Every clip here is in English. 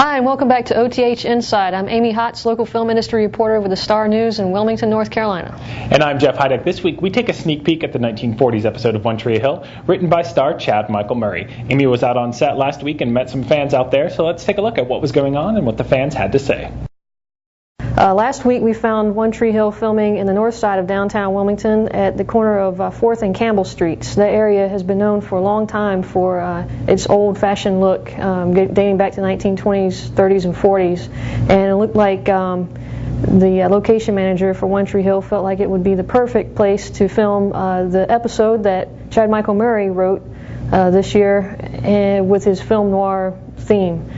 Hi, and welcome back to OTH Inside. I'm Amy Hotz, local film industry reporter with the Star News in Wilmington, North Carolina. And I'm Jeff Heideck. This week, we take a sneak peek at the 1940s episode of One Tree Hill, written by star Chad Michael Murray. Amy was out on set last week and met some fans out there, so let's take a look at what was going on and what the fans had to say. Last week we found One Tree Hill filming in the north side of downtown Wilmington at the corner of 4th and Campbell Streets. That area has been known for a long time for its old-fashioned look, dating back to the 1920s, 30s, and 40s. And it looked like the location manager for One Tree Hill felt like it would be the perfect place to film the episode that Chad Michael Murray wrote this year with his film noir theme.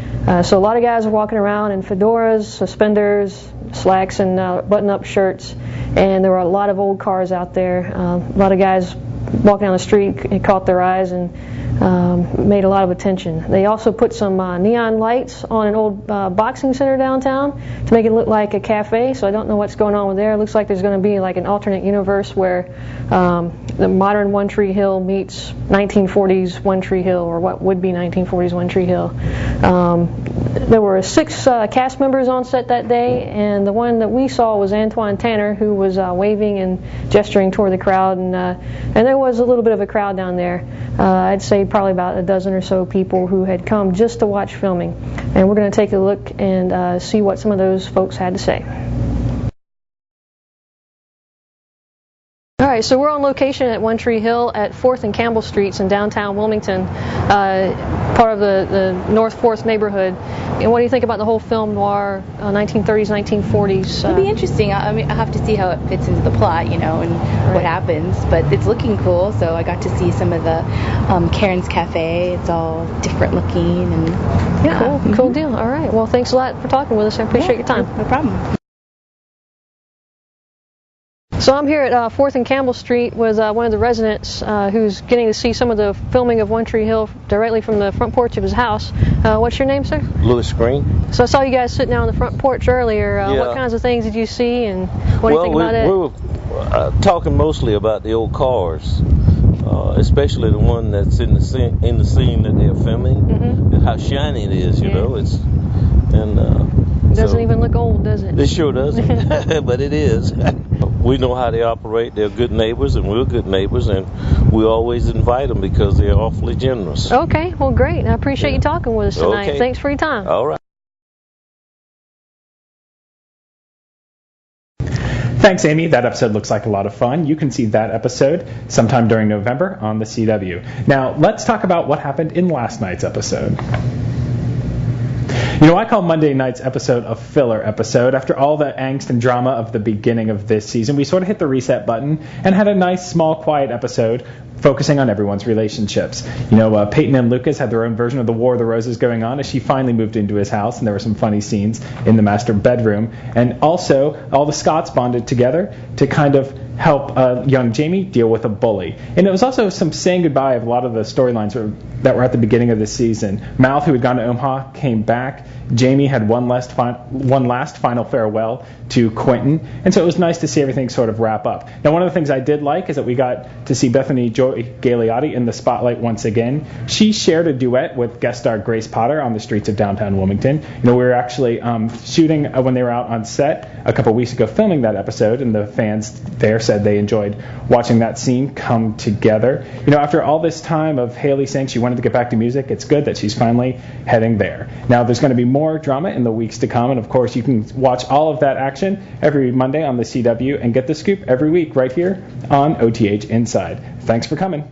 So a lot of guys are walking around in fedoras, suspenders, slacks, and button-up shirts, and there were a lot of old cars out there. A lot of guys walking down the street, it caught their eyes and made a lot of attention. They also put some neon lights on an old boxing center downtown to make it look like a cafe, so I don't know what's going on with there. It looks like there's going to be like an alternate universe where the modern One Tree Hill meets 1940s One Tree Hill, or what would be 1940s One Tree Hill. There were 6 cast members on set that day, and the one that we saw was Antoine Tanner, who was waving and gesturing toward the crowd, and there was a little bit of a crowd down there. I'd say probably about a dozen or so people who had come just to watch filming, and we're going to take a look and see what some of those folks had to say. All right, so we're on location at One Tree Hill at 4th and Campbell Streets in downtown Wilmington, part of the North 4th neighborhood. And what do you think about the whole film noir, 1930s, 1940s? It'll be interesting. I mean, I have to see how it fits into the plot, you know, and what happens. But it's looking cool. So I got to see some of the Karen's Cafe. It's all different looking and yeah, cool deal. All right. Well, thanks a lot for talking with us. I appreciate your time. No problem. So I'm here at 4th and Campbell Street with one of the residents who's getting to see some of the filming of One Tree Hill directly from the front porch of his house. What's your name, sir? Louis Green. So I saw you guys sitting down on the front porch earlier. Yeah. What kinds of things did you see, and what do you think about it? We were talking mostly about the old cars, especially the one that's in the scene that they're filming. Mm-hmm. How shiny it is, you know. It's doesn't even look old, does it? It sure doesn't, but it is. We know how they operate. They're good neighbors, and we're good neighbors, and we always invite them because they're awfully generous. Okay, well, great. I appreciate you talking with us tonight. Okay. Thanks for your time. All right. Thanks, Amy. That episode looks like a lot of fun. You can see that episode sometime during November on the CW. Now, let's talk about what happened in last night's episode. You know, I call Monday night's episode a filler episode. After all the angst and drama of the beginning of this season, we sort of hit the reset button and had a nice, small, quiet episode focusing on everyone's relationships. You know, Peyton and Lucas had their own version of the War of the Roses going on as she finally moved into his house, and there were some funny scenes in the master bedroom. And also, all the Scotts bonded together to kind of help young Jamie deal with a bully. And it was also some saying goodbye of a lot of the storylines that were at the beginning of the season. Mouth, who had gone to Omaha, came back. Jamie had one last final farewell to Quentin. And so it was nice to see everything sort of wrap up. Now, one of the things I did like is that we got to see Bethany Joy Gagliotti in the spotlight once again. She shared a duet with guest star Grace Potter on the streets of downtown Wilmington. You know, we were actually shooting when they were out on set a couple weeks ago filming that episode, and the fans there said they enjoyed watching that scene come together. You know, after all this time of Haley saying she wanted to get back to music, it's good that she's finally heading there. Now, there's going to be more drama in the weeks to come, and of course you can watch all of that action every Monday on the CW and get the scoop every week right here on OTH Inside. Thanks for coming.